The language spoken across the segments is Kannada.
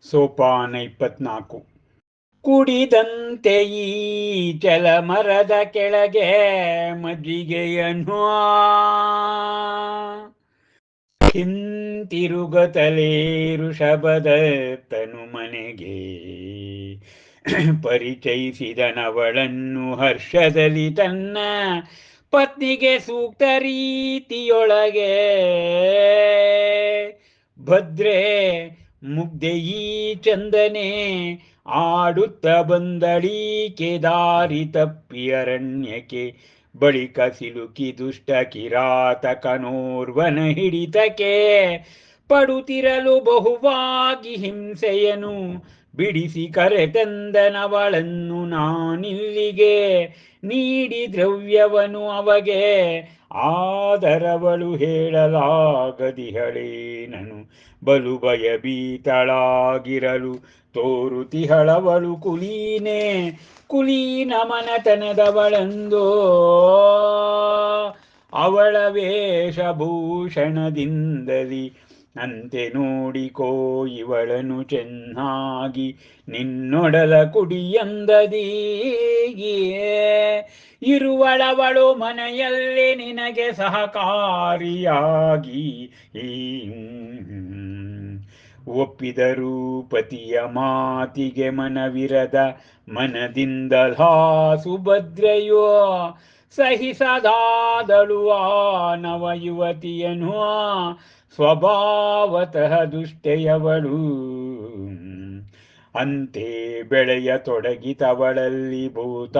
ಸೋಪಾನ 24. ಕುಡಿದಂತೆ ಈ ಮರದ ಕೆಳಗೆ ಮಜ್ಜಿಗೆಯನ್ನು ಹಿಂತಿರುಗತಲೇ ಋಷಭದತ್ತನು ಮನೆಗೆ ಪರಿಚಯಿಸಿದನವಳನ್ನು ಹರ್ಷದಲ್ಲಿ ತನ್ನ ಪತ್ನಿಗೆ ಸೂಕ್ತ ರೀತಿಯೊಳಗೆ. ಭದ್ರೆ ಮುಗ್ಧೆಯೀ ಚಂದನೆ ಆಡುತ್ತ ಬಂದಳೀಕೆ ದಾರಿ ತಪ್ಪಿ ಅರಣ್ಯಕ್ಕೆ. ಬಳಿಕ ಸಿಲುಕಿ ದುಷ್ಟ ಕಿರಾತಕನೋರ್ವನ ಹಿಡಿತಕ್ಕೆ ಪಡುತ್ತಿರಲು ಬಹುವಾಗಿ ಹಿಂಸೆಯನು ಬಿಡಿಸಿ ಕರೆತಂದನವಳನ್ನು ನಾನಿಲ್ಲಿಗೆ. ನೀಡಿ ದ್ರವ್ಯವನು ಅವಗೆ ಆದರವಳು ಹೇಳಲಾಗದಿಹಳೇನನು. ಬಲು ಭಯಭೀತಳಾಗಿರಲು ತೋರುತಿಹಳವಳು ಕುಲೀನ ಮನತನದವಳೆಂದೋ. ಅವಳ ವೇಷಭೂಷಣದಿಂದಲಿ ಅಂತೆ ನೋಡಿಕೋ ಇವಳನು ಚೆನ್ನಾಗಿ ನಿನ್ನೊಡಲ ಕುಡಿಯಂದದೀಗೆ. ಇರುವಳವಳು ಮನೆಯಲ್ಲಿ ನಿನಗೆ ಸಹಕಾರಿಯಾಗಿ. ಒಪ್ಪಿದರು ಪತಿಯ ಮಾತಿಗೆ ಮನವಿರದ ಮನದಿಂದಲಾ ಸುಭದ್ರೆಯೋ. ಸಹಿಸದಾದಳು ಆ ನವ ಯುವತಿಯನು ಸ್ವಭಾವತಃ ದುಷ್ಟೆಯವಳು. ಅಂತೆ ಬೆಳೆಯ ತೊಡಗಿತವಳಲ್ಲಿ ಭೂತಾಕಾರವಾಗಿ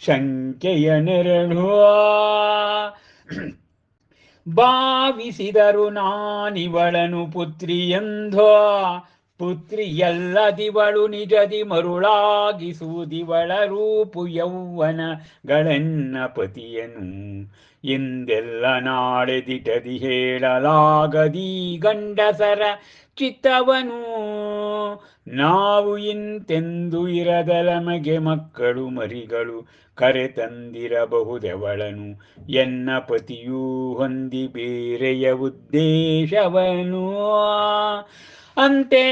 ಶಂಕೆಯ ನೆರಳು. ಭಾವಿಸಿದರು ನಾನಿವಳನು ಪುತ್ರಿಯೆಂದೋ. ಪುತ್ರಿಯಲ್ಲದಿವಳು ನಿಜದಿ ಮರುಳಾಗಿಸುವುದಿವಳ ರೂಪು ಯೌವನಗಳೆನ್ನ ಪತಿಯನು ಎಂದೆಲ್ಲ ನಾಳೆ ದಿಟದಿ ಹೇಳಲಾಗದಿ ಗಂಡಸರ ಚಿತ್ತವನು. ನಾವು ಇಂತೆಂದು ಇರದಲಮಗೆ ಮಕ್ಕಳು ಮರಿಗಳು ಕರೆತಂದಿರಬಹುದೆವಳನು. ಎನ್ನ ಪತಿಯೂ ಹೊಂದಿ ಬೇರೆಯ ಉದ್ದೇಶವನು. ಅಂತೆ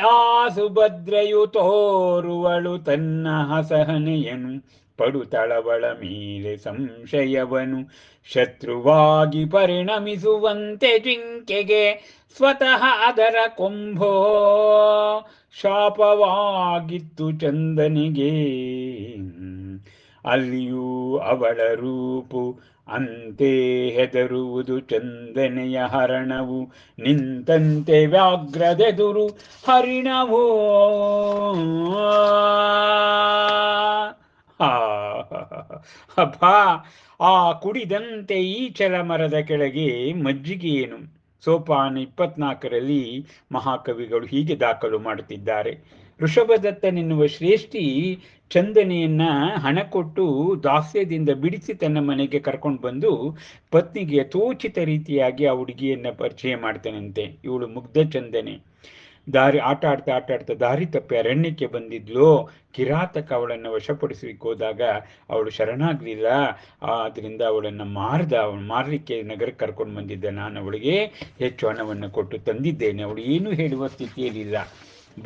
ಆ ಸುಭದ್ರೆಯು ತೋರುವಳು ತನ್ನ ಅಸಹನೆಯನು. ಪಡುತಳವಳ ಮೇಲೆ ಸಂಶಯವನು ಶತ್ರುವಾಗಿ ಪರಿಣಮಿಸುವಂತೆ. ಜಿಂಕೆಗೆ ಸ್ವತಃ ಅದರ ಕೊಂಬೋ ಶಾಪವಾಗಿತ್ತು ಚಂದನಿಗೆ. ಅಲ್ಲಿಯೂ ಅವಳ ರೂಪು ಅಂತೆ ಹೆದರುವುದು ಚಂದನೆಯ ಹರಣವು. ನಿಂತಂತೆ ವ್ಯಾಘ್ರದೆದುರು ಹರಿಣವೋ. ಅಬ್ಬಾ, ಆ ಕುಡಿದಂತೆ ಈಚಲ ಮರದ ಕೆಳಗೆ ಮಜ್ಜಿಗೆಯೇನು. ಸೋಪಾನ 24ರಲ್ಲಿ ಮಹಾಕವಿಗಳು ಹೀಗೆ ದಾಖಲು ಮಾಡುತ್ತಿದ್ದಾರೆ. ಋಷಭದತ್ತನೆನ್ನುವ ಶ್ರೇಷ್ಠಿ ಚಂದನೆಯನ್ನ ಹಣ ಕೊಟ್ಟು ದಾಸ್ಯದಿಂದ ಬಿಡಿಸಿ ತನ್ನ ಮನೆಗೆ ಕರ್ಕೊಂಡು ಬಂದು ಪತ್ನಿಗೆ ಯಥೋಚಿತ ರೀತಿಯಾಗಿ ಆ ಹುಡುಗಿಯನ್ನ ಪರಿಚಯ ಮಾಡ್ತಾನಂತೆ. ಇವಳು ಮುಗ್ಧ ಚಂದನೆ. ಆಟ ಆಡ್ತಾ ದಾರಿ ತಪ್ಪಿ ಅರಣ್ಯಕ್ಕೆ ಬಂದಿದ್ಲು. ಕಿರಾತಕ ಅವಳನ್ನು ವಶಪಡಿಸಲಿಕ್ಕೆ ಹೋದಾಗ ಅವಳು ಶರಣಾಗ್ಲಿಲ್ಲ. ಆದ್ರಿಂದ ಅವಳನ್ನು ಮಾರಲಿಕ್ಕೆ ನಗರಕ್ಕೆ ಕರ್ಕೊಂಡು ಬಂದಿದ್ದೆ. ನಾನು ಅವಳಿಗೆ ಹೆಚ್ಚು ಹಣವನ್ನು ಕೊಟ್ಟು ತಂದಿದ್ದೇನೆ. ಅವಳು ಏನೂ ಹೇಳುವ ಸ್ಥಿತಿಯಲ್ಲಿಲ್ಲ,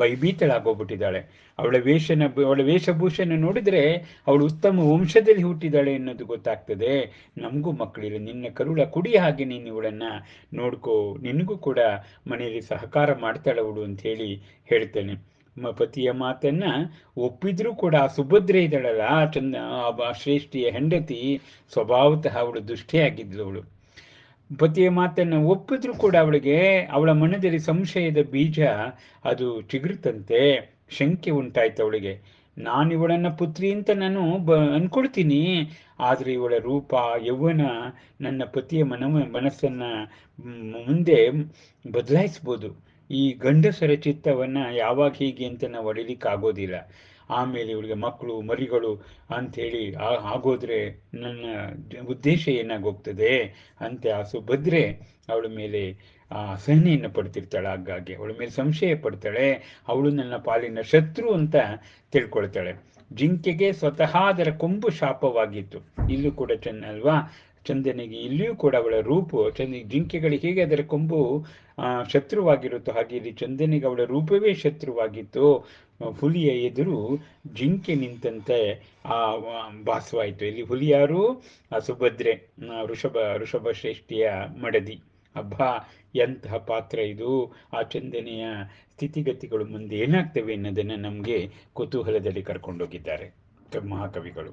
ಭಯಭೀತಳಾಗೋಗ್ಬಿಟ್ಟಿದ್ದಾಳೆ. ಅವಳ ವೇಷಭೂಷಣ ನೋಡಿದ್ರೆ ಅವಳು ಉತ್ತಮ ವಂಶದಲ್ಲಿ ಹುಟ್ಟಿದ್ದಾಳೆ ಅನ್ನೋದು ಗೊತ್ತಾಗ್ತದೆ. ನಮಗೂ ಮಕ್ಕಳಿಲ್ಲ, ನಿನ್ನ ಕರುಳ ಕುಡಿ ಹಾಗೆ ನೀನು ಇವಳನ್ನ ನೋಡ್ಕೋ, ನಿನಗೂ ಕೂಡ ಮನೆಯಲ್ಲಿ ಸಹಕಾರ ಮಾಡ್ತಾಳೆ ಅವಳು ಅಂತ ಹೇಳ್ತೇನೆ. ಪತಿಯ ಮಾತನ್ನ ಒಪ್ಪಿದ್ರೂ ಕೂಡ ಸುಭದ್ರೆ ಇದ್ದಾಳಲ್ಲ ಶ್ರೇಷ್ಠಿಯ ಹೆಂಡತಿ, ಸ್ವಭಾವತಃ ಅವಳು ದುಷ್ಟಿಯಾಗಿದ್ಲು. ಅವಳು ಪತಿಯ ಮಾತನ್ನು ಒಪ್ಪಿದ್ರೂ ಕೂಡ ಅವಳ ಮನದಲ್ಲಿ ಸಂಶಯದ ಬೀಜ ಅದು ಚಿಗುರುತ್ತಂತೆ. ಶಂಕೆ ಉಂಟಾಯ್ತು ಅವಳಿಗೆ. ಇವಳನ್ನ ಪುತ್ರಿ ಅಂತ ನಾನು ಅನ್ಕೊಳ್ತೀನಿ, ಆದ್ರೆ ಇವಳ ರೂಪ ಯೌವನ ನನ್ನ ಪತಿಯ ಮನಸ್ಸನ್ನ ಮುಂದೆ ಬದಲಾಯಿಸ್ಬೋದು. ಈ ಗಂಡಸರ ಚಿತ್ತವನ್ನ ಯಾವಾಗ ಹೀಗೆ ಅಂತ ನಾವು ಅಳಿಲಿಕ್ಕೆ ಆಗೋದಿಲ್ಲ. ಆಮೇಲೆ ಇವಳಿಗೆ ಮಕ್ಕಳು ಮರಿಗಳು ಅಂಥೇಳಿ ಆಗೋದ್ರೆ ನನ್ನ ಉದ್ದೇಶ ಏನಾಗೋಗ್ತದೆ ಅಂತ ಆ ಸುಭದ್ರೆ ಅವಳ ಮೇಲೆ ಅಸಹನೆಯನ್ನು ಪಡ್ತಿರ್ತಾಳೆ. ಆಗಾಗ್ಗೆ ಅವಳ ಮೇಲೆ ಸಂಶಯ ಪಡ್ತಾಳೆ. ಅವಳು ನನ್ನ ಪಾಲಿನ ಶತ್ರು ಅಂತ ತಿಳ್ಕೊಳ್ತಾಳೆ. ಜಿಂಕೆಗೆ ಸ್ವತಃ ಅದರ ಕೊಂಬು ಶಾಪವಾಗಿತ್ತು. ಇಲ್ಲೂ ಕೂಡ ಚೆನ್ನಲ್ವಾ, ಚಂದನಿಗೆ ಇಲ್ಲಿಯೂ ಕೂಡ ಅವಳ ರೂಪು ಜಿಂಕೆಗಳಿಗೆ ಹೇಗೆ ಅದರ ಕೊಂಬು ಶತ್ರುವಾಗಿರುತ್ತೋ ಹಾಗೆ ಇಲ್ಲಿ ಚಂದನಿಗೆ ಅವಳ ರೂಪವೇ ಶತ್ರುವಾಗಿತ್ತು. ಹುಲಿಯ ಎದುರು ಜಿಂಕೆ ನಿಂತಂತೆ ಆ ಭಾಸವಾಯಿತು. ಇಲ್ಲಿ ಹುಲಿ ಯಾರು? ಆ ಸುಭದ್ರೆ, ಋಷಭ ಶ್ರೇಷ್ಠಿಯ ಮಡದಿ. ಅಬ್ಬಾ, ಎಂತಹ ಪಾತ್ರ ಇದು! ಆ ಚಂದನೆಯ ಸ್ಥಿತಿಗತಿಗಳು ಮುಂದೆ ಏನಾಗ್ತವೆ ಅನ್ನೋದನ್ನ ನಮಗೆ ಕುತೂಹಲದಲ್ಲಿ ಕರ್ಕೊಂಡೋಗಿದ್ದಾರೆ ಮಹಾಕವಿಗಳು.